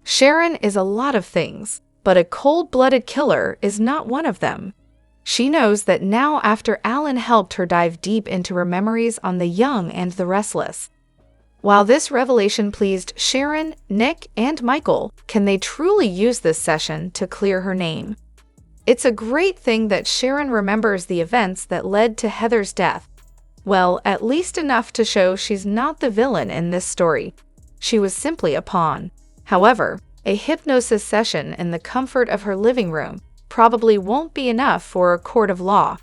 Sharon is a lot of things, but a cold-blooded killer is not one of them. She knows that now after Alan helped her dive deep into her memories on the Young and the Restless. While this revelation pleased Sharon, Nick, and Michael, can they truly use this session to clear her name? It's a great thing that Sharon remembers the events that led to Heather's death. Well, at least enough to show she's not the villain in this story. She was simply a pawn. However, a hypnosis session in the comfort of her living room probably won't be enough for a court of law.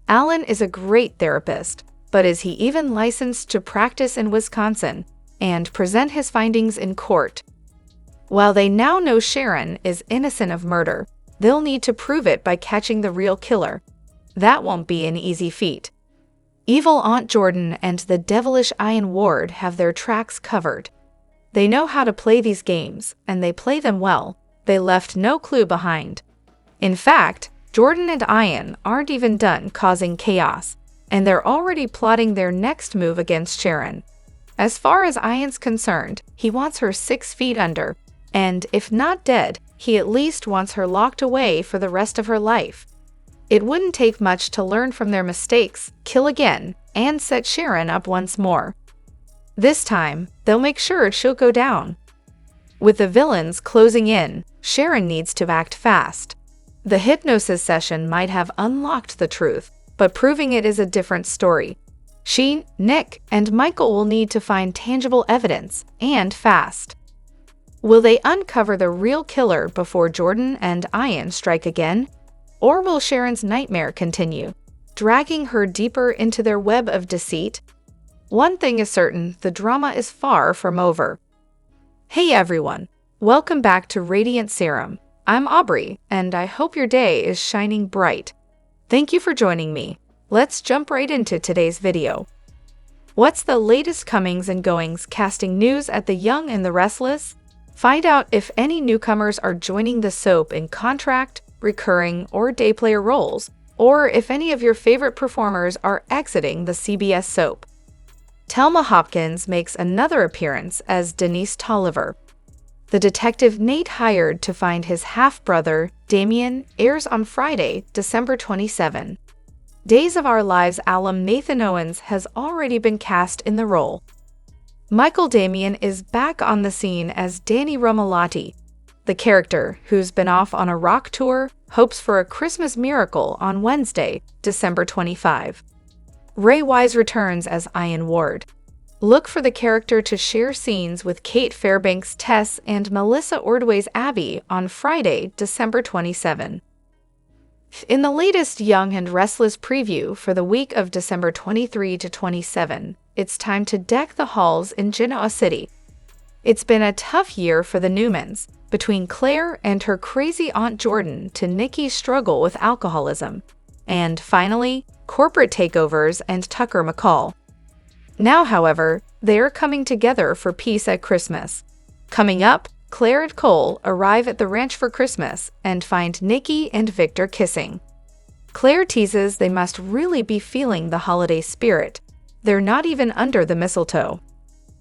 Alan is a great therapist, but is he even licensed to practice in Wisconsin and present his findings in court? While they now know Sharon is innocent of murder, they'll need to prove it by catching the real killer. That won't be an easy feat. Evil Aunt Jordan and the devilish Ian Ward have their tracks covered. They know how to play these games, and they play them well. They left no clue behind. In fact, Jordan and Ian aren't even done causing chaos, and they're already plotting their next move against Sharon. As far as Ian's concerned, he wants her 6 feet under, and if not dead, he at least wants her locked away for the rest of her life. It wouldn't take much to learn from their mistakes, kill again, and set Sharon up once more. This time, they'll make sure she'll go down. With the villains closing in, Sharon needs to act fast. The hypnosis session might have unlocked the truth, but proving it is a different story. She, Nick, and Michael will need to find tangible evidence, and fast. Will they uncover the real killer before Jordan and Ian strike again? Or will Sharon's nightmare continue, dragging her deeper into their web of deceit? One thing is certain, the drama is far from over. Hey everyone, welcome back to Radiant Serum. I'm Aubrey, and I hope your day is shining bright. Thank you for joining me. Let's jump right into today's video. What's the latest comings and goings casting news at the Young and the Restless? Find out if any newcomers are joining the soap in contract, recurring, or day player roles, or if any of your favorite performers are exiting the CBS soap. Thelma Hopkins makes another appearance as Denise Tolliver. The detective Nate hired to find his half-brother, Damien, airs on Friday, December 27. Days of Our Lives alum Nathan Owens has already been cast in the role. Michael Damian is back on the scene as Danny Romalotti. The character, who's been off on a rock tour, hopes for a Christmas miracle on Wednesday, December 25. Ray Wise returns as Ian Ward. Look for the character to share scenes with Kate Fairbanks' Tess and Melissa Ordway's Abby on Friday, December 27. In the latest Young and Restless preview for the week of December 23 to 27, it's time to deck the halls in Genoa City. It's been a tough year for the Newmans, between Claire and her crazy Aunt Jordan to Nikki's struggle with alcoholism, and finally, corporate takeovers and Tucker McCall. Now, however, they're coming together for peace at Christmas. Coming up, Claire and Cole arrive at the ranch for Christmas and find Nikki and Victor kissing. Claire teases they must really be feeling the holiday spirit. They're not even under the mistletoe.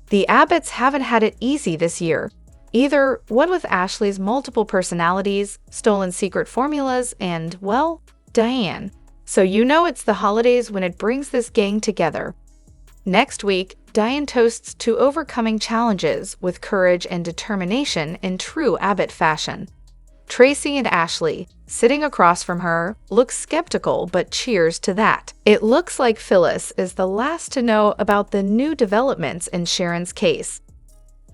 The Abbotts haven't had it easy this year, either, what with Ashley's multiple personalities, stolen secret formulas, and, well, Diane. So you know it's the holidays when it brings this gang together. Next week, Diane toasts to overcoming challenges with courage and determination in true Abbott fashion. Tracy and Ashley, sitting across from her, look skeptical but cheers to that. It looks like Phyllis is the last to know about the new developments in Sharon's case.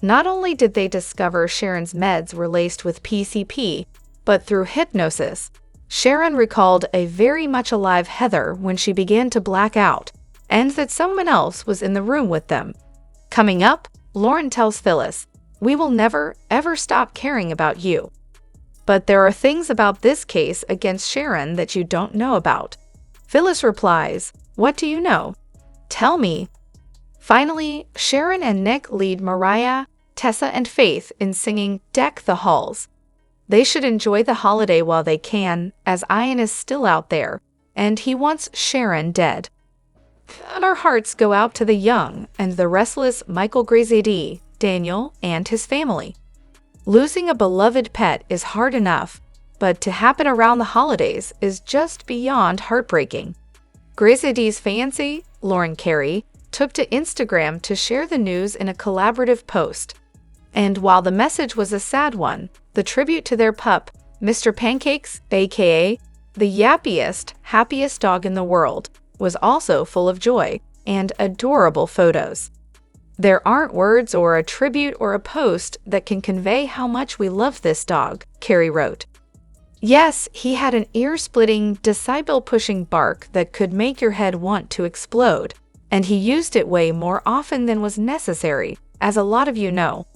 Not only did they discover Sharon's meds were laced with PCP, but through hypnosis, Sharon recalled a very much alive Heather when she began to black out, and that someone else was in the room with them. Coming up, Lauren tells Phyllis, "We will never, ever stop caring about you." But there are things about this case against Sharon that you don't know about. Phyllis replies, "What do you know? Tell me." Finally, Sharon and Nick lead Mariah, Tessa, and Faith in singing Deck the Halls. They should enjoy the holiday while they can, as Ian is still out there, and he wants Sharon dead. And our hearts go out to the Young and the Restless Michael Graziadí, Daniel, and his family. Losing a beloved pet is hard enough, but to happen around the holidays is just beyond heartbreaking. Grizzly's fancy, Lauren Carey, took to Instagram to share the news in a collaborative post. And while the message was a sad one, the tribute to their pup, Mr. Pancakes, aka the yappiest, happiest dog in the world, was also full of joy and adorable photos. There aren't words or a tribute or a post that can convey how much we love this dog, Carey wrote. Yes, he had an ear-splitting, decibel-pushing bark that could make your head want to explode, and he used it way more often than was necessary, as a lot of you know.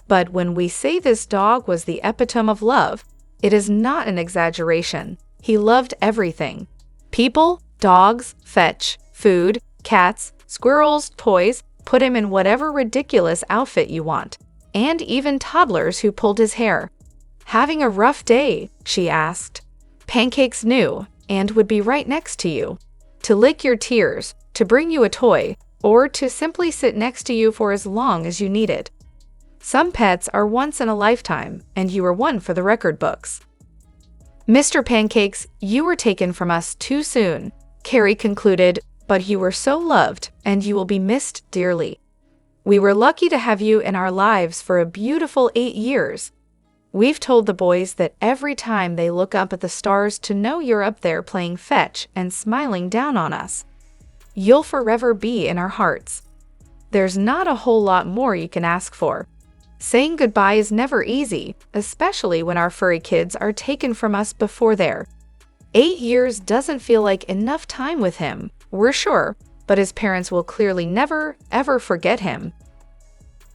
But when we say this dog was the epitome of love, it is not an exaggeration. He loved everything. People, dogs, fetch, food, cats, squirrels, toys, put him in whatever ridiculous outfit you want, and even toddlers who pulled his hair. Having a rough day? She asked. Pancakes knew, and would be right next to you. To lick your tears, to bring you a toy, or to simply sit next to you for as long as you needed. Some pets are once in a lifetime, and you are one for the record books. Mr. Pancakes, you were taken from us too soon, Carey concluded, but you were so loved, and you will be missed dearly. We were lucky to have you in our lives for a beautiful 8 years. We've told the boys that every time they look up at the stars to know you're up there playing fetch and smiling down on us. You'll forever be in our hearts. There's not a whole lot more you can ask for. Saying goodbye is never easy, especially when our furry kids are taken from us before they're 8 years doesn't feel like enough time with him, we're sure, but his parents will clearly never, ever forget him.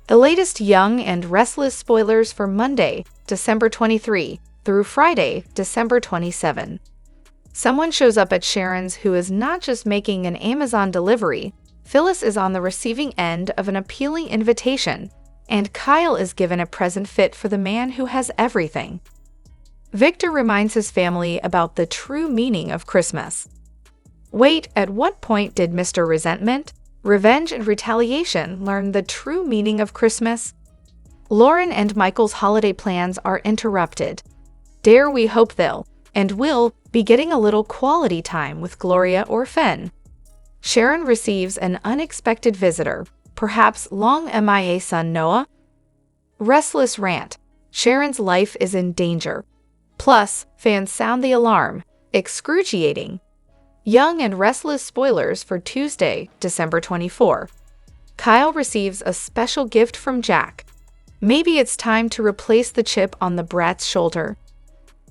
The latest Young and Restless spoilers for Monday, December 23, through Friday, December 27. Someone shows up at Sharon's who is not just making an Amazon delivery. Phyllis is on the receiving end of an appealing invitation, and Kyle is given a present fit for the man who has everything. Victor reminds his family about the true meaning of Christmas. Wait, at what point did Mr. Resentment, Revenge and Retaliation learn the true meaning of Christmas? Lauren and Michael's holiday plans are interrupted. Dare we hope they'll, and will, be getting a little quality time with Gloria or Fen. Sharon receives an unexpected visitor, perhaps long MIA son Noah? Restless rant. Sharon's life is in danger. Plus, fans sound the alarm. Excruciating. Young and Restless spoilers for Tuesday, December 24. Kyle receives a special gift from Jack. Maybe it's time to replace the chip on the brat's shoulder.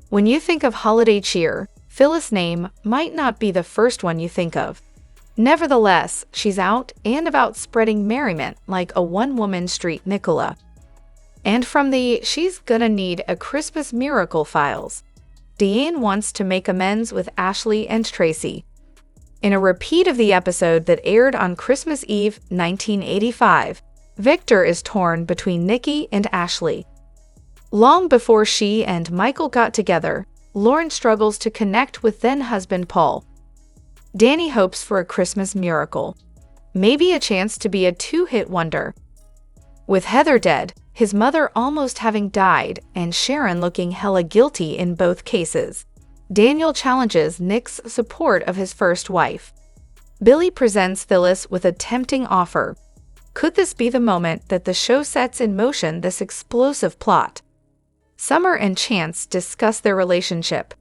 When you think of holiday cheer, Phyllis' name might not be the first one you think of. Nevertheless, she's out and about spreading merriment like a one-woman street Nicola. And from the She's Gonna Need a Christmas Miracle files, Deanne wants to make amends with Ashley and Tracy. In a repeat of the episode that aired on Christmas Eve, 1985, Victor is torn between Nikki and Ashley. Long before she and Michael got together, Lauren struggles to connect with then-husband Paul. Danny hopes for a Christmas miracle. Maybe a chance to be a two-hit wonder. With Heather dead, his mother almost having died, and Sharon looking hella guilty in both cases, Daniel challenges Nick's support of his first wife. Billy presents Phyllis with a tempting offer. Could this be the moment that the show sets in motion this explosive plot? Summer and Chance discuss their relationship.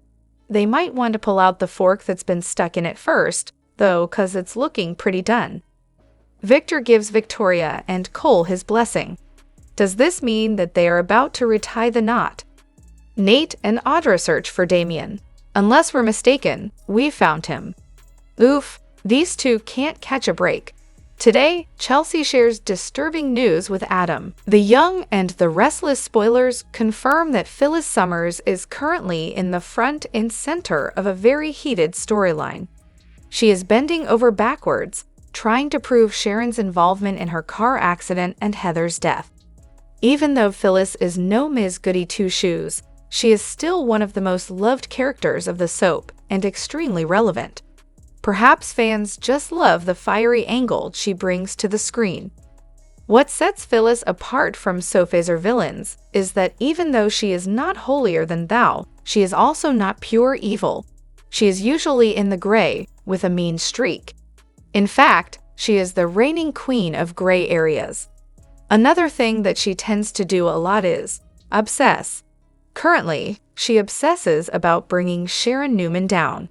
They might want to pull out the fork that's been stuck in it first, though, 'cause it's looking pretty done. Victor gives Victoria and Cole his blessing. Does this mean that they are about to retie the knot? Nate and Audra search for Damien. Unless we're mistaken, we found him. Oof, these two can't catch a break. Today, Chelsea shares disturbing news with Adam. The Young and the Restless spoilers confirm that Phyllis Summers is currently in the front and center of a very heated storyline. She is bending over backwards, trying to prove Sharon's involvement in her car accident and Heather's death. Even though Phyllis is no Ms. Goody Two-Shoes, she is still one of the most loved characters of the soap and extremely relevant. Perhaps fans just love the fiery angle she brings to the screen. What sets Phyllis apart from Sophie's or villains is that even though she is not holier than thou, she is also not pure evil. She is usually in the gray, with a mean streak. In fact, she is the reigning queen of gray areas. Another thing that she tends to do a lot is obsess. Currently, she obsesses about bringing Sharon Newman down.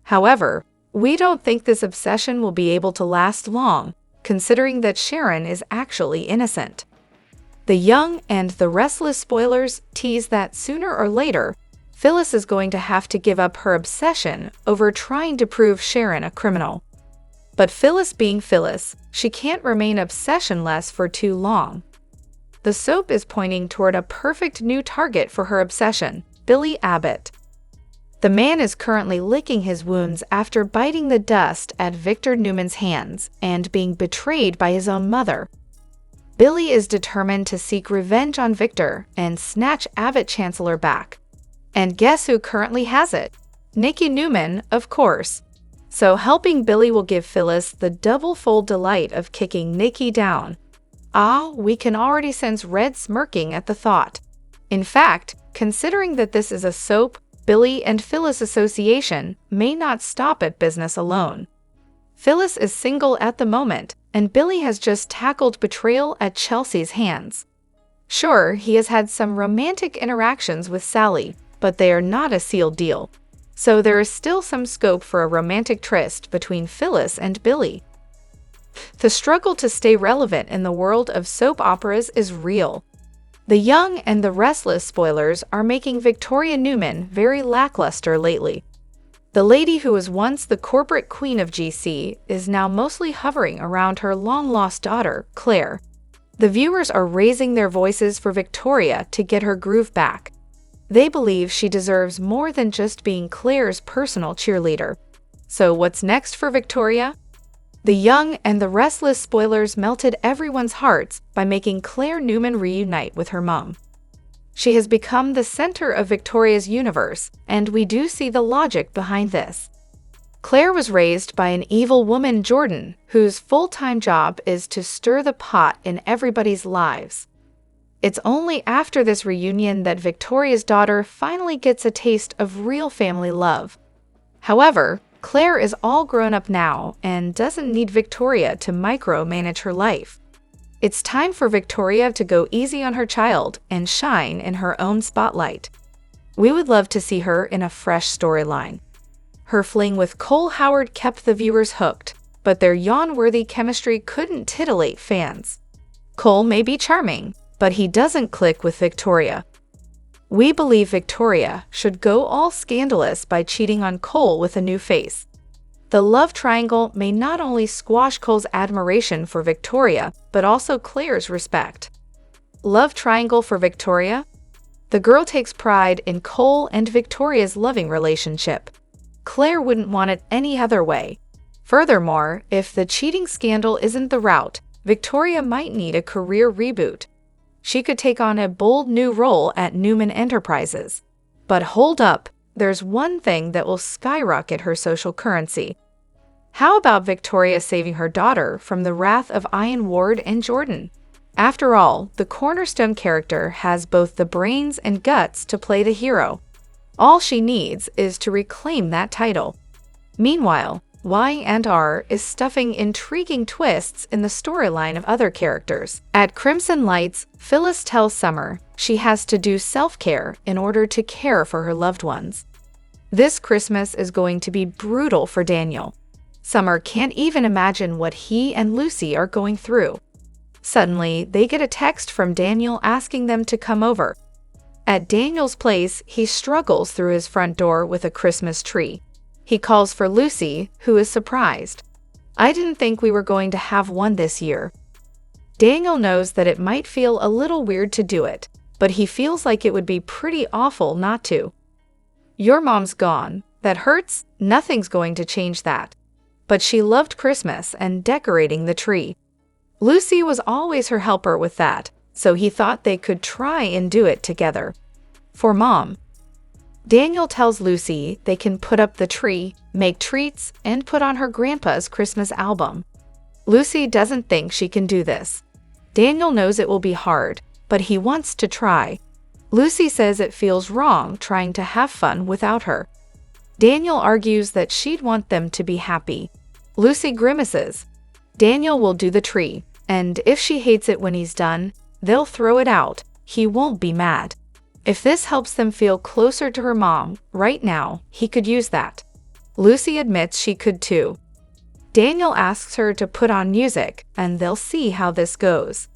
However, we don't think this obsession will be able to last long, considering that Sharon is actually innocent. The Young and the Restless spoilers tease that sooner or later, Phyllis is going to have to give up her obsession over trying to prove Sharon a criminal. But Phyllis being Phyllis, she can't remain obsessionless for too long. The soap is pointing toward a perfect new target for her obsession, Billy Abbott. The man is currently licking his wounds after biting the dust at Victor Newman's hands and being betrayed by his own mother. Billy is determined to seek revenge on Victor and snatch Abbott Chancellor back. And guess who currently has it? Nikki Newman, of course. So helping Billy will give Phyllis the double-fold delight of kicking Nikki down. We can already sense Red smirking at the thought. In fact, considering that this is a soap, Billy and Phyllis association may not stop at business alone. Phyllis is single at the moment, and Billy has just tackled betrayal at Chelsea's hands. Sure, he has had some romantic interactions with Sally, but they are not a sealed deal. So there is still some scope for a romantic tryst between Phyllis and Billy. The struggle to stay relevant in the world of soap operas is real. The Young and the Restless spoilers are making Victoria Newman very lackluster lately. The lady who was once the corporate queen of GC is now mostly hovering around her long-lost daughter, Claire. The viewers are raising their voices for Victoria to get her groove back. They believe she deserves more than just being Claire's personal cheerleader. So what's next for Victoria? The Young and the Restless spoilers melted everyone's hearts by making Claire Newman reunite with her mom. She has become the center of Victoria's universe, and we do see the logic behind this. Claire was raised by an evil woman, Jordan, whose full-time job is to stir the pot in everybody's lives. It's only after this reunion that Victoria's daughter finally gets a taste of real family love. However, Claire is all grown up now and doesn't need Victoria to micromanage her life. It's time for Victoria to go easy on her child and shine in her own spotlight. We would love to see her in a fresh storyline. Her fling with Cole Howard kept the viewers hooked, but their yawn-worthy chemistry couldn't titillate fans. Cole may be charming, but he doesn't click with Victoria. We believe Victoria should go all scandalous by cheating on Cole with a new face. The love triangle may not only squash Cole's admiration for Victoria, but also Claire's respect. Love triangle for Victoria? The girl takes pride in Cole and Victoria's loving relationship. Claire wouldn't want it any other way. Furthermore, if the cheating scandal isn't the route, Victoria might need a career reboot. She could take on a bold new role at Newman Enterprises. But hold up, there's one thing that will skyrocket her social currency. How about Victoria saving her daughter from the wrath of Ian Ward and Jordan? After all, the cornerstone character has both the brains and guts to play the hero. All she needs is to reclaim that title. Meanwhile, Y&R is stuffing intriguing twists in the storyline of other characters. At Crimson Lights, Phyllis tells Summer she has to do self-care in order to care for her loved ones. This Christmas is going to be brutal for Daniel. Summer can't even imagine what he and Lucy are going through. Suddenly, they get a text from Daniel asking them to come over. At Daniel's place, he struggles through his front door with a Christmas tree. He calls for Lucy, who is surprised. I didn't think we were going to have one this year. Daniel knows that it might feel a little weird to do it, but he feels like it would be pretty awful not to. Your mom's gone. That hurts. Nothing's going to change that. But she loved Christmas and decorating the tree. Lucy was always her helper with that, so he thought they could try and do it together. For Mom. Daniel tells Lucy they can put up the tree, make treats, and put on her grandpa's Christmas album. Lucy doesn't think she can do this. Daniel knows it will be hard, but he wants to try. Lucy says it feels wrong trying to have fun without her. Daniel argues that she'd want them to be happy. Lucy grimaces. Daniel will do the tree, and if she hates it when he's done, they'll throw it out. He won't be mad. If this helps them feel closer to her mom right now, he could use that. Lucy admits she could too. Daniel asks her to put on music, and they'll see how this goes.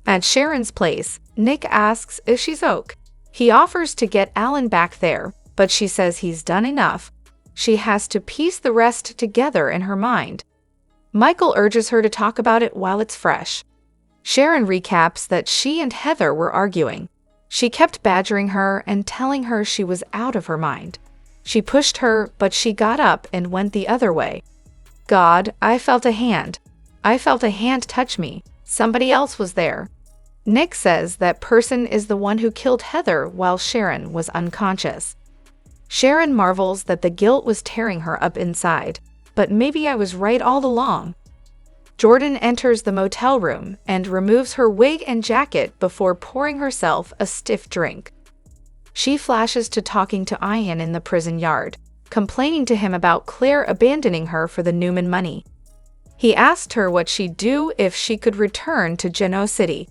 At Sharon's place, Nick asks if she's okay. He offers to get Alan back there, but she says he's done enough. She has to piece the rest together in her mind. Michael urges her to talk about it while it's fresh. Sharon recaps that she and Heather were arguing. She kept badgering her and telling her she was out of her mind. She pushed her, but she got up and went the other way. God, I felt a hand. I felt a hand touch me. Somebody else was there. Nick says that person is the one who killed Heather while Sharon was unconscious. Sharon marvels that the guilt was tearing her up inside, but maybe I was right all along. Jordan enters the motel room and removes her wig and jacket before pouring herself a stiff drink. She flashes to talking to Ian in the prison yard, complaining to him about Claire abandoning her for the Newman money. He asked her what she'd do if she could return to Genoa City.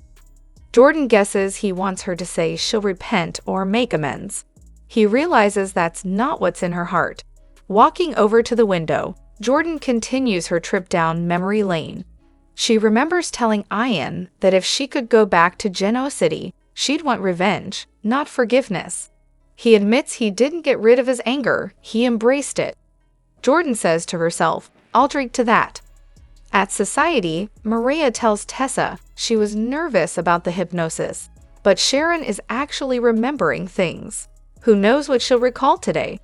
Jordan guesses he wants her to say she'll repent or make amends. He realizes that's not what's in her heart. Walking over to the window, Jordan continues her trip down memory lane. She remembers telling Ian that if she could go back to Genoa City, she'd want revenge, not forgiveness. He admits he didn't get rid of his anger, he embraced it. Jordan says to herself, I'll drink to that. At Society, Maria tells Tessa she was nervous about the hypnosis, but Sharon is actually remembering things. Who knows what she'll recall today?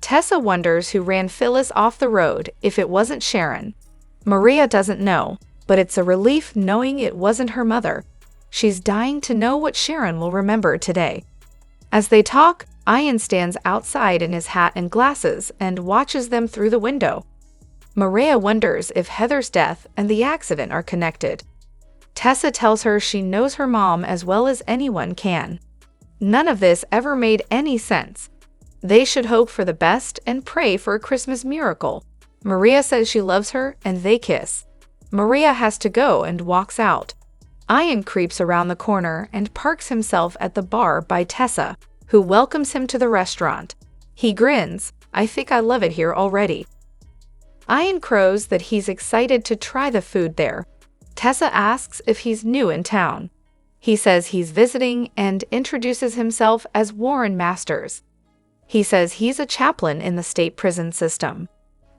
Tessa wonders who ran Phyllis off the road if it wasn't Sharon. Maria doesn't know, but it's a relief knowing it wasn't her mother. She's dying to know what Sharon will remember today. As they talk, Ian stands outside in his hat and glasses and watches them through the window. Maria wonders if Heather's death and the accident are connected. Tessa tells her she knows her mom as well as anyone can. None of this ever made any sense. They should hope for the best and pray for a Christmas miracle. Maria says she loves her and they kiss. Maria has to go and walks out. Ian creeps around the corner and parks himself at the bar by Tessa, who welcomes him to the restaurant. He grins, I think I love it here already. Ian crows that he's excited to try the food there. Tessa asks if he's new in town. He says he's visiting and introduces himself as Warren Masters. He says he's a chaplain in the state prison system.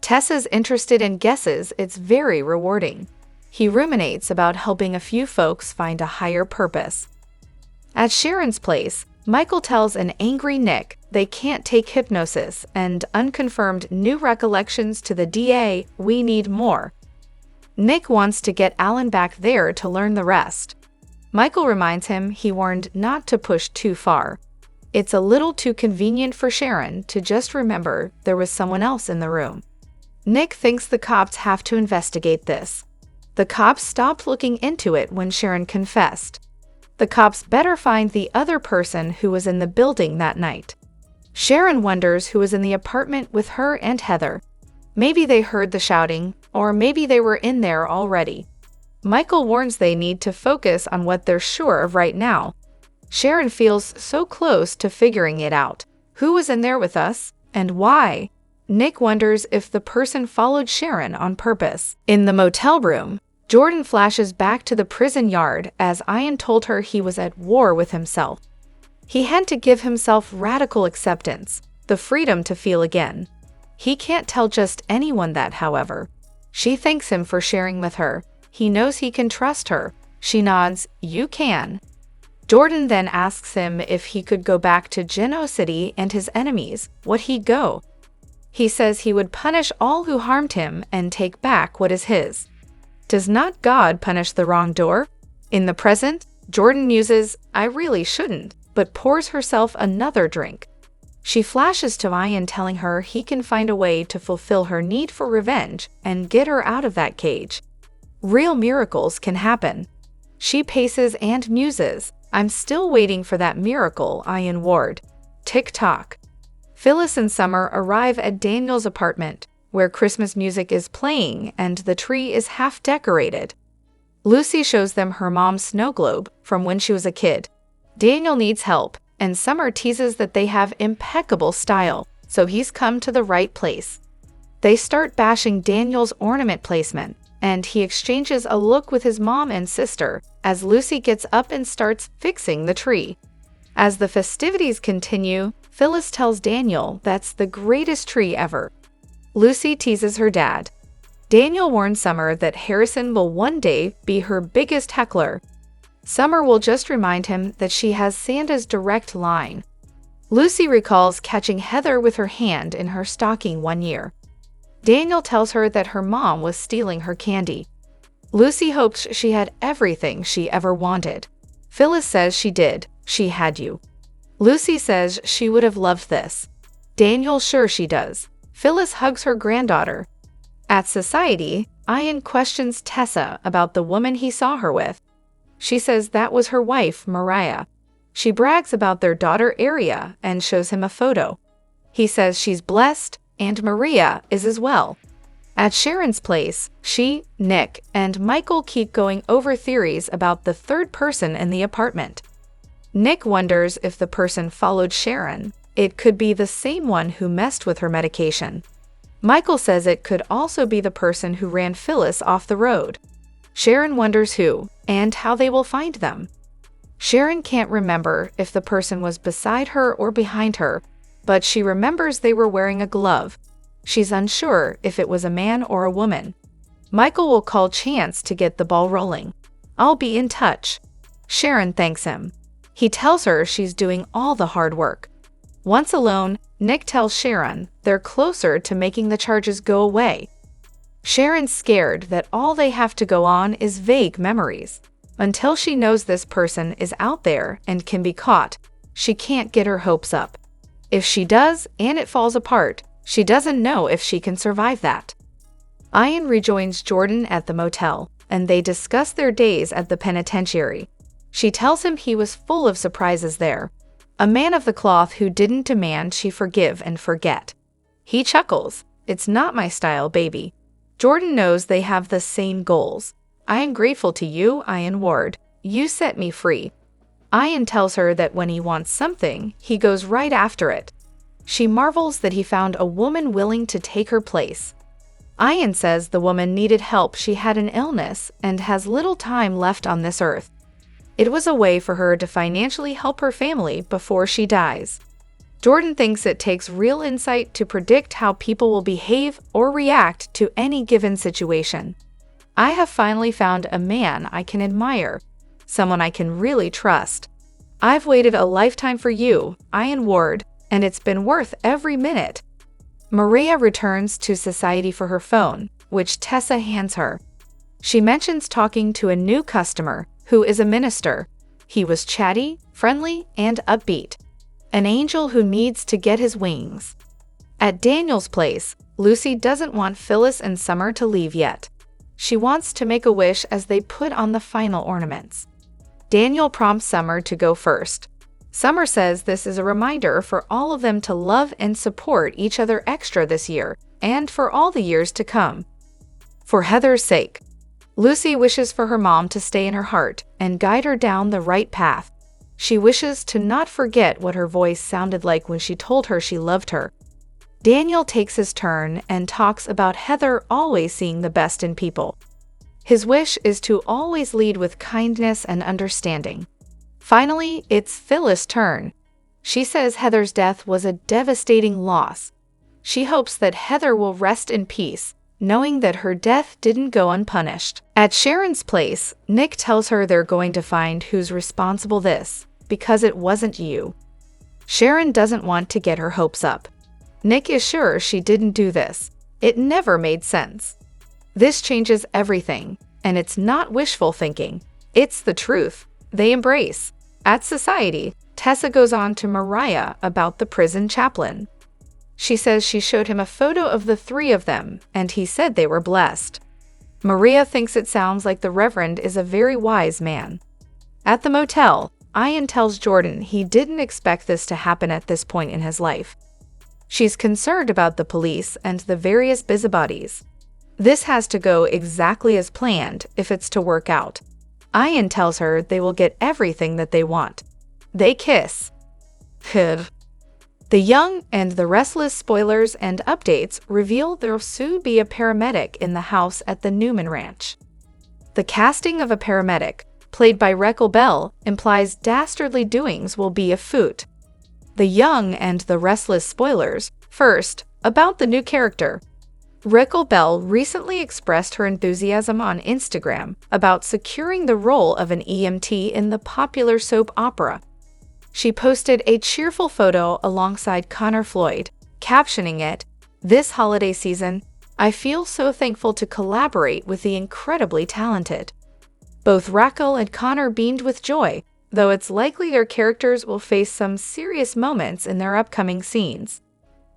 Tessa's interested and guesses it's very rewarding. He ruminates about helping a few folks find a higher purpose. At Sharon's place, Michael tells an angry Nick they can't take hypnosis and unconfirmed new recollections to the DA, we need more. Nick wants to get Alan back there to learn the rest. Michael reminds him he warned not to push too far. It's a little too convenient for Sharon to just remember there was someone else in the room. Nick thinks the cops have to investigate this. The cops stopped looking into it when Sharon confessed. The cops better find the other person who was in the building that night. Sharon wonders who was in the apartment with her and Heather. Maybe they heard the shouting, or maybe they were in there already. Michael warns they need to focus on what they're sure of right now. Sharon feels so close to figuring it out. Who was in there with us, and why? Nick wonders if the person followed Sharon on purpose. In the motel room, Jordan flashes back to the prison yard as Ian told her he was at war with himself. He had to give himself radical acceptance, the freedom to feel again. He can't tell just anyone that, however. She thanks him for sharing with her. He knows he can trust her. She nods, you can. Jordan then asks him if he could go back to Genoa City and his enemies, would he go? He says he would punish all who harmed him and take back what is his. Does not God punish the wrongdoer? In the present, Jordan muses, I really shouldn't, but pours herself another drink. She flashes to Ian telling her he can find a way to fulfill her need for revenge and get her out of that cage. Real miracles can happen. She paces and muses. I'm still waiting for that miracle, Ian Ward. Tick-tock. Phyllis and Summer arrive at Daniel's apartment, where Christmas music is playing and the tree is half decorated. Lucy shows them her mom's snow globe from when she was a kid. Daniel needs help, and Summer teases that they have impeccable style, so he's come to the right place. They start bashing Daniel's ornament placement, and he exchanges a look with his mom and sister as Lucy gets up and starts fixing the tree. As the festivities continue, Phyllis tells Daniel that's the greatest tree ever. Lucy teases her dad. Daniel warns Summer that Harrison will one day be her biggest heckler. Summer will just remind him that she has Santa's direct line. Lucy recalls catching Heather with her hand in her stocking one year. Daniel tells her that her mom was stealing her candy. Lucy hopes she had everything she ever wanted. Phyllis says she did. She had you. Lucy says she would have loved this. Daniel's sure she does. Phyllis hugs her granddaughter. At society, Ian questions Tessa about the woman he saw her with. She says that was her wife, Mariah. She brags about their daughter, Aria, and shows him a photo. He says she's blessed, and Maria is as well. At Sharon's place, she, Nick, and Michael keep going over theories about the third person in the apartment. Nick wonders if the person followed Sharon. It could be the same one who messed with her medication. Michael says it could also be the person who ran Phyllis off the road. Sharon wonders who, and how they will find them. Sharon can't remember if the person was beside her or behind her, but she remembers they were wearing a glove. She's unsure if it was a man or a woman. Michael will call Chance to get the ball rolling. I'll be in touch. Sharon thanks him. He tells her she's doing all the hard work. Once alone, Nick tells Sharon they're closer to making the charges go away. Sharon's scared that all they have to go on is vague memories. Until she knows this person is out there and can be caught, she can't get her hopes up. If she does and it falls apart, she doesn't know if she can survive that. Ian rejoins Jordan at the motel, and they discuss their days at the penitentiary. She tells him he was full of surprises there. A man of the cloth who didn't demand she forgive and forget. He chuckles. It's not my style, baby. Jordan knows they have the same goals. I am grateful to you, Ian Ward. You set me free. Ian tells her that when he wants something, he goes right after it. She marvels that he found a woman willing to take her place. Ian says the woman needed help. She had an illness and has little time left on this earth. It was a way for her to financially help her family before she dies. Jordan thinks it takes real insight to predict how people will behave or react to any given situation. I have finally found a man I can admire, someone I can really trust. I've waited a lifetime for you, Ian Ward, and it's been worth every minute. Maria returns to society for her phone, which Tessa hands her. She mentions talking to a new customer who is a minister. He was chatty, friendly, and upbeat. An angel who needs to get his wings. At Daniel's place, Lucy doesn't want Phyllis and Summer to leave yet. She wants to make a wish as they put on the final ornaments. Daniel prompts Summer to go first. Summer says this is a reminder for all of them to love and support each other extra this year, and for all the years to come. For Heather's sake. Lucy wishes for her mom to stay in her heart and guide her down the right path. She wishes to not forget what her voice sounded like when she told her she loved her. Daniel takes his turn and talks about Heather always seeing the best in people. His wish is to always lead with kindness and understanding. Finally, it's Phyllis' turn. She says Heather's death was a devastating loss. She hopes that Heather will rest in peace, knowing that her death didn't go unpunished. At Sharon's place, Nick tells her they're going to find who's responsible this, because it wasn't you. Sharon doesn't want to get her hopes up. Nick is sure she didn't do this. It never made sense. This changes everything, and it's not wishful thinking. It's the truth. They embrace. At society, Tessa goes on to Mariah about the prison chaplain. She says she showed him a photo of the three of them, and he said they were blessed. Maria thinks it sounds like the Reverend is a very wise man. At the motel, Ian tells Jordan he didn't expect this to happen at this point in his life. She's concerned about the police and the various busybodies. This has to go exactly as planned if it's to work out. Ian tells her they will get everything that they want. They kiss. The Young and the Restless spoilers and updates reveal there'll soon be a paramedic in the house at the Newman Ranch. The casting of a paramedic, played by Restless Bell, implies dastardly doings will be afoot. The Young and the Restless spoilers. First, about the new character. Restless Bell recently expressed her enthusiasm on Instagram about securing the role of an EMT in the popular soap opera. She posted a cheerful photo alongside Connor Floyd, captioning it, "This holiday season, I feel so thankful to collaborate with the incredibly talented." Both Raquel and Connor beamed with joy, though it's likely their characters will face some serious moments in their upcoming scenes.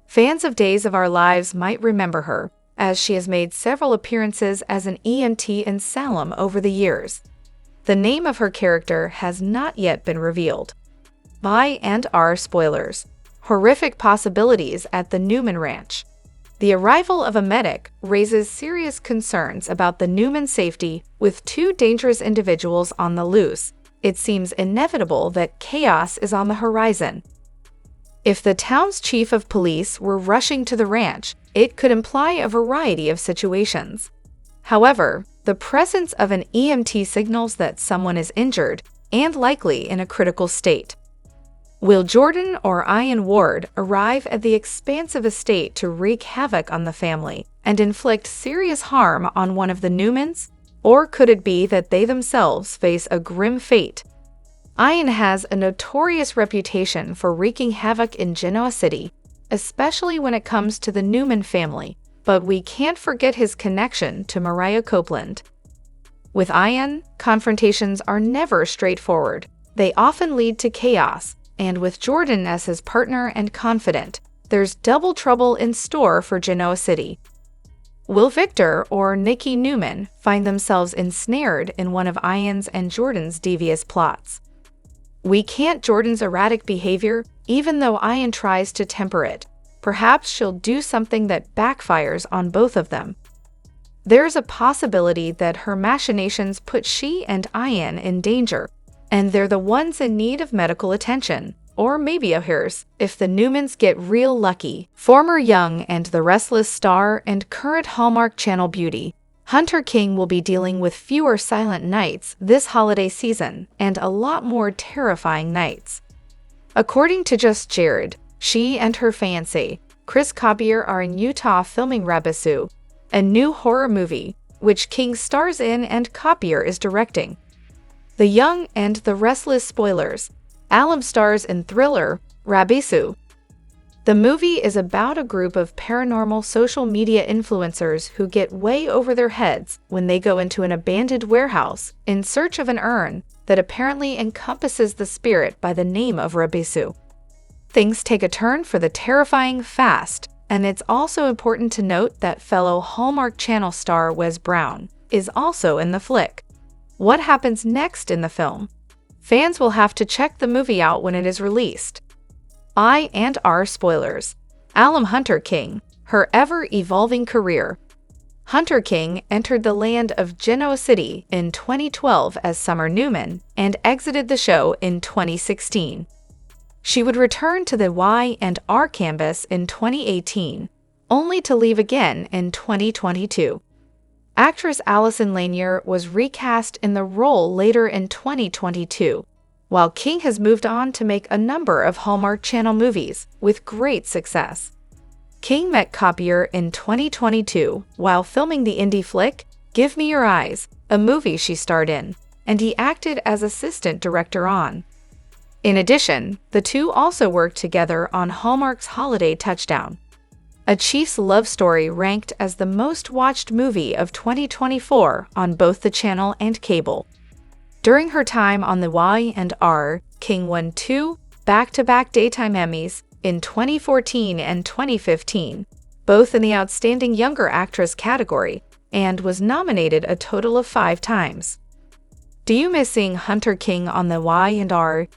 Fans of Days of Our Lives might remember her, as she has made several appearances as an EMT in Salem over the years. The name of her character has not yet been revealed. By&R spoilers. Horrific possibilities at the Newman Ranch. The arrival of a medic raises serious concerns about the Newman safety. With two dangerous individuals on the loose, it seems inevitable that chaos is on the horizon. If the town's chief of police were rushing to the ranch, it could imply a variety of situations. However, the presence of an EMT signals that someone is injured and likely in a critical state. Will Jordan or Ian Ward arrive at the expansive estate to wreak havoc on the family and inflict serious harm on one of the Newmans? Or could it be that they themselves face a grim fate? Ian has a notorious reputation for wreaking havoc in Genoa City, especially when it comes to the Newman family, but we can't forget his connection to Mariah Copeland. With Ian, confrontations are never straightforward. They often lead to chaos, and with Jordan as his partner and confidant, there's double trouble in store for Genoa City. Will Victor or Nikki Newman find themselves ensnared in one of Ian's and Jordan's devious plots? We can't Jordan's erratic behavior, even though Ian tries to temper it. Perhaps she'll do something that backfires on both of them. There's a possibility that her machinations put she and Ian in danger, and they're the ones in need of medical attention. Or maybe a hearse, if the Newmans get real lucky. Former Young and the Restless star and current Hallmark Channel beauty, Hunter King will be dealing with fewer silent nights this holiday season and a lot more terrifying nights. According to Just Jared, she and her fiancé, Chris Cobier, are in Utah filming Rabisu, a new horror movie, which King stars in and Cobier is directing. The Young and the Restless spoilers. Alum stars in thriller, Rabisu. The movie is about a group of paranormal social media influencers who get way over their heads when they go into an abandoned warehouse in search of an urn that apparently encompasses the spirit by the name of Rabisu. Things take a turn for the terrifying fast, and it's also important to note that fellow Hallmark Channel star Wes Brown is also in the flick. What happens next in the film? Fans will have to check the movie out when it is released. I&R spoilers. Alum Hunter King, her ever-evolving career. Hunter King entered the land of Genoa City in 2012 as Summer Newman and exited the show in 2016. She would return to the Y&R canvas in 2018, only to leave again in 2022. Actress Allison Lanier was recast in the role later in 2022, while King has moved on to make a number of Hallmark Channel movies with great success. King met Copier in 2022 while filming the indie flick Give Me Your Eyes, a movie she starred in, and he acted as assistant director on. In addition, the two also worked together on Hallmark's Holiday Touchdown, a Chiefs love story ranked as the most watched movie of 2024 on both the channel and cable. During her time on the Y&R, King won 2 back-to-back Daytime Emmys in 2014 and 2015, both in the Outstanding Younger Actress category, and was nominated a total of 5 times. Do you miss seeing Hunter King on the Y&R?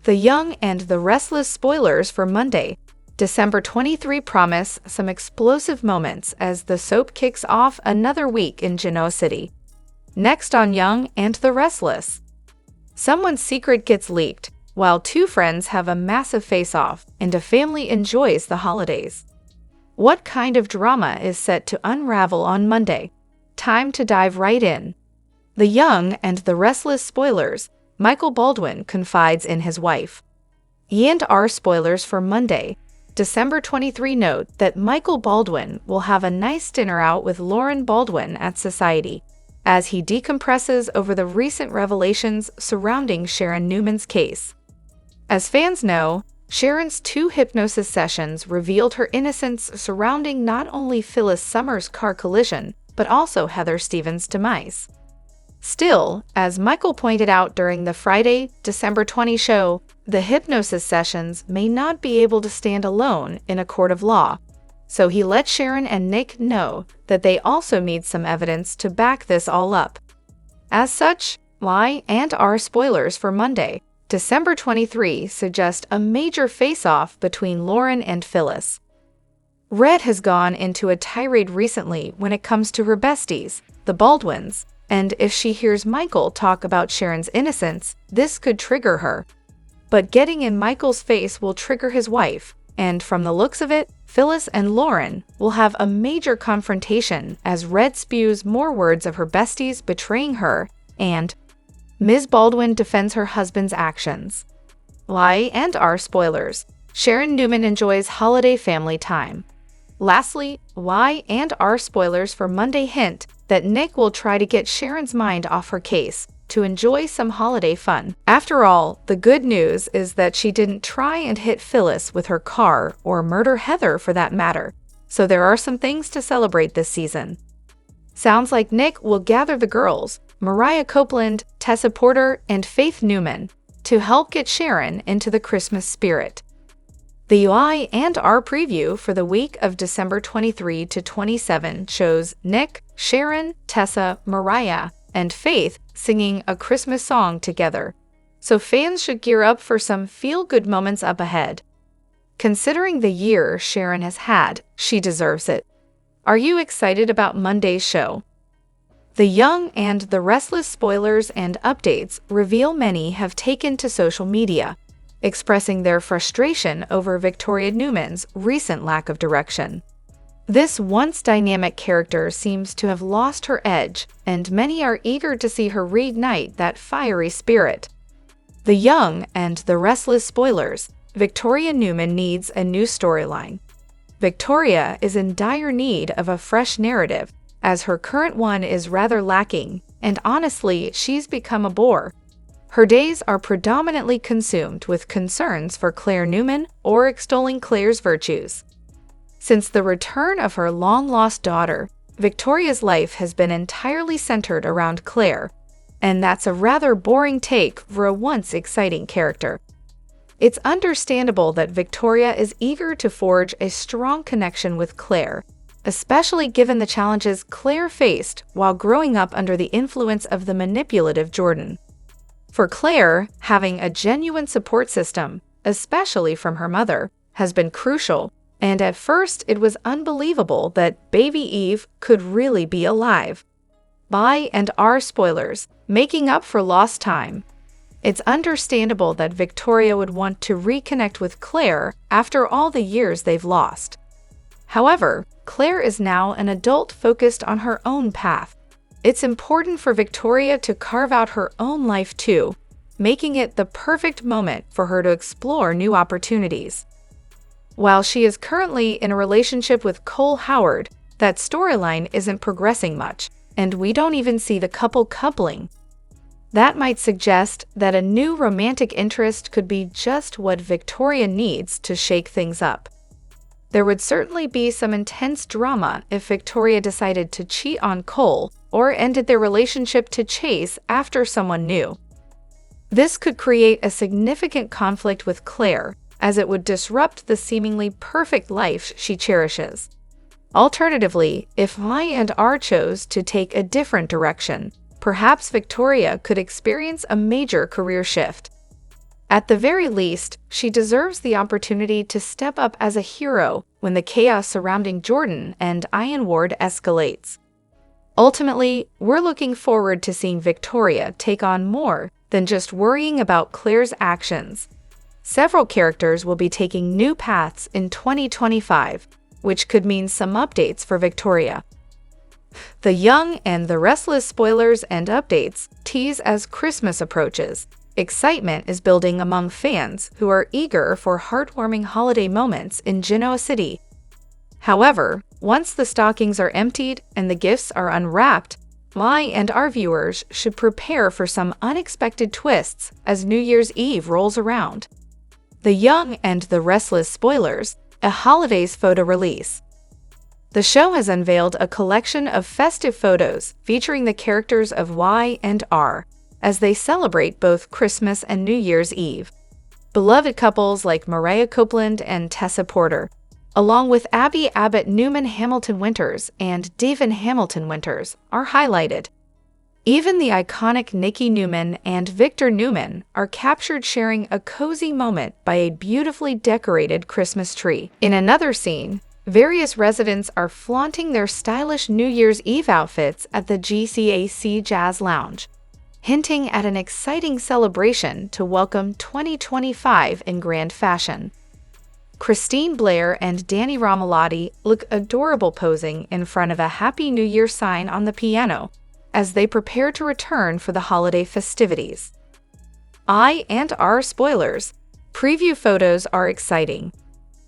The Young and the Restless spoilers for Monday, December 23 promise some explosive moments as the soap kicks off another week in Genoa City. Next on Young and the Restless. Someone's secret gets leaked, while 2 friends have a massive face-off and a family enjoys the holidays. What kind of drama is set to unravel on Monday? Time to dive right in. The Young and the Restless spoilers, Michael Baldwin confides in his wife. Y&R spoilers for Monday, December 23 note that Michael Baldwin will have a nice dinner out with Lauren Baldwin at Society, as he decompresses over the recent revelations surrounding Sharon Newman's case. As fans know, Sharon's 2 hypnosis sessions revealed her innocence surrounding not only Phyllis Summers' car collision, but also Heather Stevens' demise. Still, as Michael pointed out during the Friday, December 20 show, the hypnosis sessions may not be able to stand alone in a court of law, so he let Sharon and Nick know that they also need some evidence to back this all up. As such, Y&R spoilers for Monday, December 23 suggest a major face-off between Lauren and Phyllis. Red has gone into a tirade recently when it comes to her besties, the Baldwins, and if she hears Michael talk about Sharon's innocence, this could trigger her. But getting in Michael's face will trigger his wife, and from the looks of it, Phyllis and Lauren will have a major confrontation as Red spews more words of her besties betraying her, and Ms. Baldwin defends her husband's actions. Y&R spoilers. Sharon Newman enjoys holiday family time. Lastly, Y&R spoilers for Monday hint that Nick will try to get Sharon's mind off her case to enjoy some holiday fun. After all, the good news is that she didn't try and hit Phyllis with her car or murder Heather for that matter, so there are some things to celebrate this season. Sounds like Nick will gather the girls, Mariah Copeland, Tessa Porter, and Faith Newman, to help get Sharon into the Christmas spirit. The Y&R preview for the week of December 23 to 27 shows Nick, Sharon, Tessa, Mariah, and Faith singing a Christmas song together, so fans should gear up for some feel-good moments up ahead. Considering the year Sharon has had, she deserves it. Are you excited about Monday's show? The Young and the Restless spoilers and updates reveal many have taken to social media, expressing their frustration over Victoria Newman's recent lack of direction. This once dynamic character seems to have lost her edge, and many are eager to see her reignite that fiery spirit. The Young and the Restless spoilers, Victoria Newman needs a new storyline. Victoria is in dire need of a fresh narrative, as her current one is rather lacking, and honestly, she's become a bore. Her days are predominantly consumed with concerns for Claire Newman or extolling Claire's virtues. Since the return of her long-lost daughter, Victoria's life has been entirely centered around Claire, and that's a rather boring take for a once exciting character. It's understandable that Victoria is eager to forge a strong connection with Claire, especially given the challenges Claire faced while growing up under the influence of the manipulative Jordan. For Claire, having a genuine support system, especially from her mother, has been crucial, and at first it was unbelievable that baby Eve could really be alive. Y&R spoilers, making up for lost time. It's understandable that Victoria would want to reconnect with Claire after all the years they've lost. However, Claire is now an adult focused on her own path. It's important for Victoria to carve out her own life too, making it the perfect moment for her to explore new opportunities. While she is currently in a relationship with Cole Howard, that storyline isn't progressing much, and we don't even see the couple coupling. That might suggest that a new romantic interest could be just what Victoria needs to shake things up. There would certainly be some intense drama if Victoria decided to cheat on Cole or ended their relationship to chase after someone new. This could create a significant conflict with Claire, as it would disrupt the seemingly perfect life she cherishes. Alternatively, if Y&R chose to take a different direction, perhaps Victoria could experience a major career shift. At the very least, she deserves the opportunity to step up as a hero when the chaos surrounding Jordan and Ian Ward escalates. Ultimately, we're looking forward to seeing Victoria take on more than just worrying about Claire's actions. Several characters will be taking new paths in 2025, which could mean some updates for Victoria. The Young and the Restless spoilers and updates tease as Christmas approaches. Excitement is building among fans who are eager for heartwarming holiday moments in Genoa City. However, once the stockings are emptied and the gifts are unwrapped, Y&R viewers should prepare for some unexpected twists as New Year's Eve rolls around. The Young and the Restless spoilers, a holidays photo release. The show has unveiled a collection of festive photos featuring the characters of Y&R as they celebrate both Christmas and New Year's Eve. Beloved couples like Mariah Copeland and Tessa Porter, along with Abby Abbott Newman Hamilton Winters and Devin Hamilton Winters, are highlighted. Even the iconic Nikki Newman and Victor Newman are captured sharing a cozy moment by a beautifully decorated Christmas tree. In another scene, various residents are flaunting their stylish New Year's Eve outfits at the GCAC Jazz Lounge, hinting at an exciting celebration to welcome 2025 in grand fashion. Christine Blair and Danny Romalotti look adorable posing in front of a Happy New Year sign on the piano as they prepare to return for the holiday festivities. I&R spoilers. Preview photos are exciting.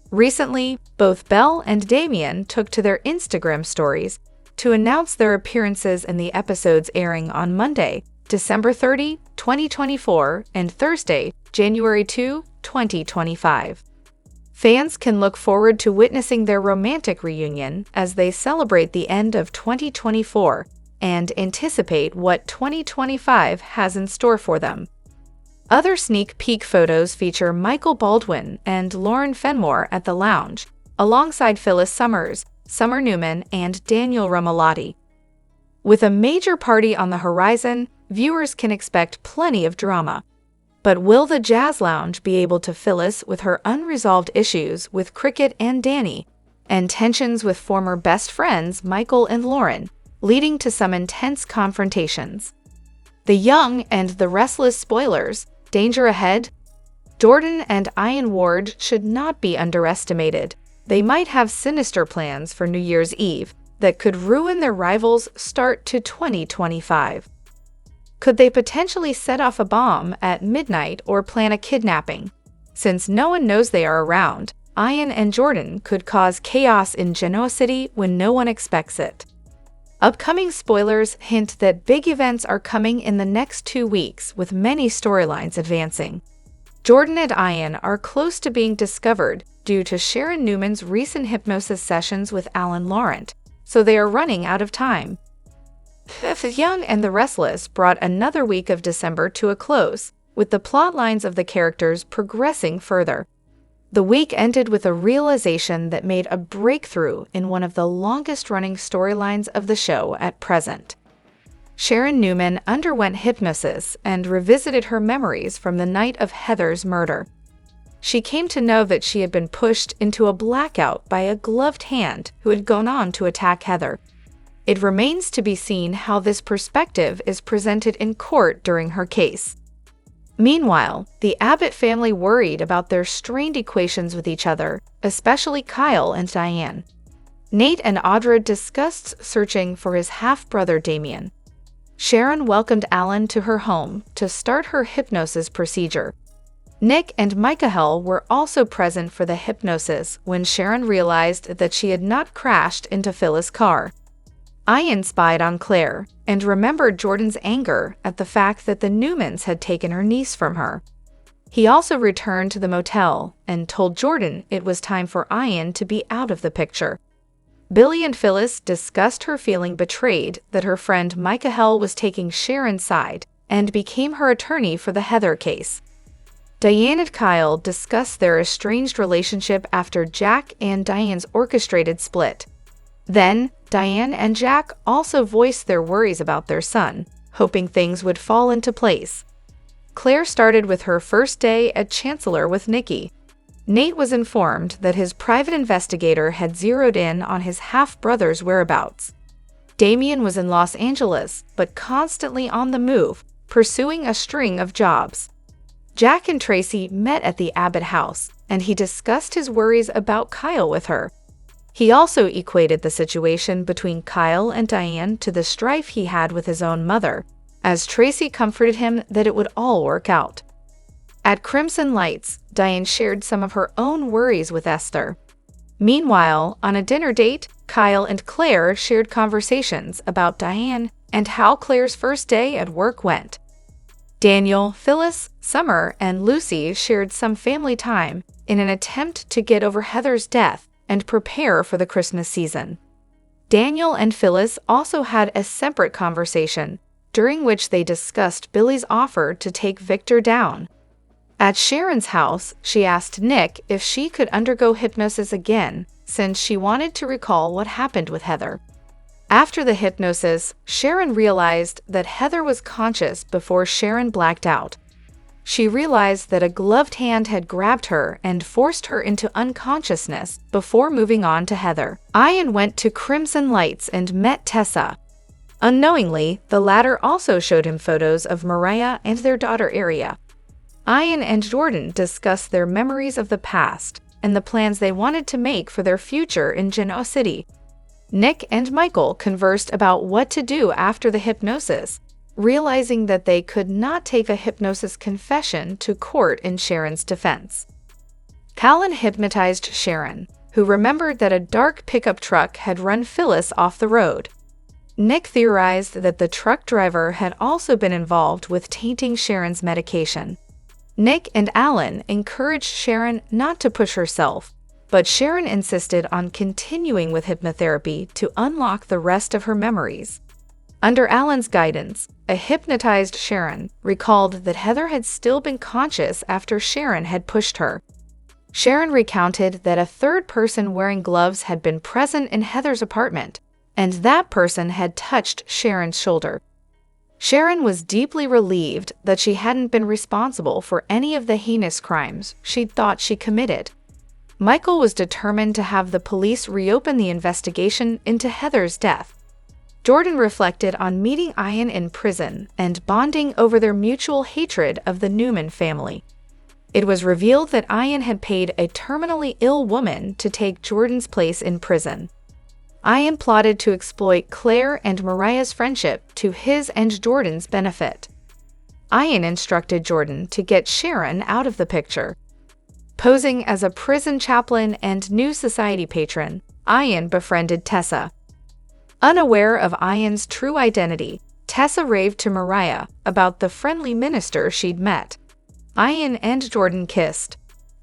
Recently, both Belle and Damien took to their Instagram stories to announce their appearances in the episodes airing on Monday, December 30, 2024, and Thursday, January 2, 2025. Fans can look forward to witnessing their romantic reunion as they celebrate the end of 2024 and anticipate what 2025 has in store for them. Other sneak peek photos feature Michael Baldwin and Lauren Fenmore at the lounge, alongside Phyllis Summers, Summer Newman, and Daniel Romalotti. With a major party on the horizon, viewers can expect plenty of drama. But will the Jazz Lounge be able to Phyllis with her unresolved issues with Cricket and Danny, and tensions with former best friends Michael and Lauren, leading to some intense confrontations? The Young and the Restless spoilers, danger ahead? Jordan and Ian Ward should not be underestimated. They might have sinister plans for New Year's Eve that could ruin their rivals' start to 2025. Could they potentially set off a bomb at midnight or plan a kidnapping? Since no one knows they are around, Ian and Jordan could cause chaos in Genoa City when no one expects it. Upcoming spoilers hint that big events are coming in the next 2 weeks, with many storylines advancing. Jordan and Ian are close to being discovered due to Sharon Newman's recent hypnosis sessions with Alan Laurent, so they are running out of time. The Young and the Restless brought another week of December to a close, with the plot lines of the characters progressing further. The week ended with a realization that made a breakthrough in one of the longest-running storylines of the show at present. Sharon Newman underwent hypnosis and revisited her memories from the night of Heather's murder. She came to know that she had been pushed into a blackout by a gloved hand who had gone on to attack Heather. It remains to be seen how this perspective is presented in court during her case. Meanwhile, the Abbott family worried about their strained equations with each other, especially Kyle and Diane. Nate and Audra discussed searching for his half-brother Damien. Sharon welcomed Alan to her home to start her hypnosis procedure. Nick and Michael were also present for the hypnosis when Sharon realized that she had not crashed into Phyllis' car. Ian spied on Claire and remembered Jordan's anger at the fact that the Newmans had taken her niece from her. He also returned to the motel and told Jordan it was time for Ian to be out of the picture. Billy and Phyllis discussed her feeling betrayed that her friend Michael was taking Sharon's side and became her attorney for the Heather case. Diane and Kyle discussed their estranged relationship after Jack and Diane's orchestrated split. Then, Diane and Jack also voiced their worries about their son, hoping things would fall into place. Claire started with her first day at Chancellor with Nikki. Nate was informed that his private investigator had zeroed in on his half-brother's whereabouts. Damien was in Los Angeles, but constantly on the move, pursuing a string of jobs. Jack and Tracy met at the Abbott house, and he discussed his worries about Kyle with her. He also equated the situation between Kyle and Diane to the strife he had with his own mother, as Tracy comforted him that it would all work out. At Crimson Lights, Diane shared some of her own worries with Esther. Meanwhile, on a dinner date, Kyle and Claire shared conversations about Diane and how Claire's first day at work went. Daniel, Phyllis, Summer, and Lucy shared some family time in an attempt to get over Heather's death and prepare for the Christmas season. Daniel and Phyllis also had a separate conversation, during which they discussed Billy's offer to take Victor down. At Sharon's house, she asked Nick if she could undergo hypnosis again, since she wanted to recall what happened with Heather. After the hypnosis, Sharon realized that Heather was conscious before Sharon blacked out. She realized that a gloved hand had grabbed her and forced her into unconsciousness before moving on to Heather. Ian went to Crimson Lights and met Tessa. Unknowingly, the latter also showed him photos of Mariah and their daughter Aria. Ian and Jordan discussed their memories of the past and the plans they wanted to make for their future in Genoa City. Nick and Michael conversed about what to do after the hypnosis, realizing that they could not take a hypnosis confession to court in Sharon's defense. Callan hypnotized Sharon, who remembered that a dark pickup truck had run Phyllis off the road. Nick theorized that the truck driver had also been involved with tainting Sharon's medication. Nick and Alan encouraged Sharon not to push herself, but Sharon insisted on continuing with hypnotherapy to unlock the rest of her memories. Under Alan's guidance, a hypnotized Sharon recalled that Heather had still been conscious after Sharon had pushed her. Sharon recounted that a third person wearing gloves had been present in Heather's apartment, and that person had touched Sharon's shoulder. Sharon was deeply relieved that she hadn't been responsible for any of the heinous crimes she'd thought she committed. Michael was determined to have the police reopen the investigation into Heather's death. Jordan reflected on meeting Ian in prison and bonding over their mutual hatred of the Newman family. It was revealed that Ian had paid a terminally ill woman to take Jordan's place in prison. Ian plotted to exploit Claire and Mariah's friendship to his and Jordan's benefit. Ian instructed Jordan to get Sharon out of the picture. Posing as a prison chaplain and New Society patron, Ian befriended Tessa. Unaware of Ian's true identity, Tessa raved to Mariah about the friendly minister she'd met. Ian and Jordan kissed.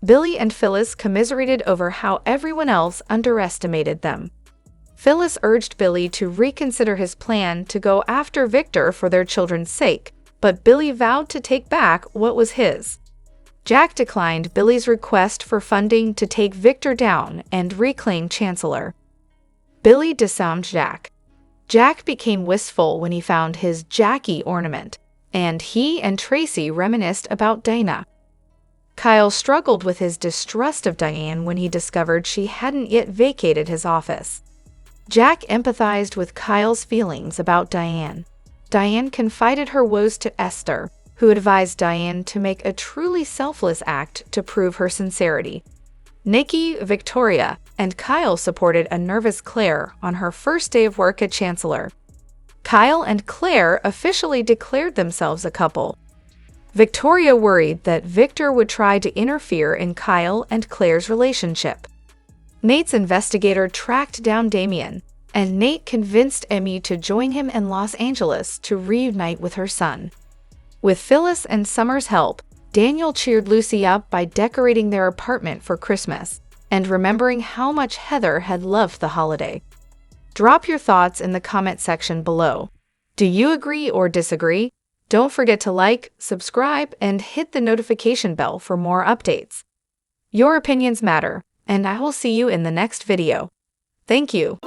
Billy and Phyllis commiserated over how everyone else underestimated them. Phyllis urged Billy to reconsider his plan to go after Victor for their children's sake, but Billy vowed to take back what was his. Jack declined Billy's request for funding to take Victor down and reclaim Chancellor. Billy disarmed Jack. Jack became wistful when he found his Jackie ornament, and he and Tracy reminisced about Dana. Kyle struggled with his distrust of Diane when he discovered she hadn't yet vacated his office. Jack empathized with Kyle's feelings about Diane. Diane confided her woes to Esther, who advised Diane to make a truly selfless act to prove her sincerity. Nikki, Victoria, and Kyle supported a nervous Claire on her first day of work at Chancellor. Kyle and Claire officially declared themselves a couple. Victoria worried that Victor would try to interfere in Kyle and Claire's relationship. Nate's investigator tracked down Damien, and Nate convinced Emmy to join him in Los Angeles to reunite with her son. With Phyllis and Summer's help, Daniel cheered Lucy up by decorating their apartment for Christmas and remembering how much Heather had loved the holiday. Drop your thoughts in the comment section below. Do you agree or disagree? Don't forget to like, subscribe, and hit the notification bell for more updates. Your opinions matter, and I will see you in the next video. Thank you.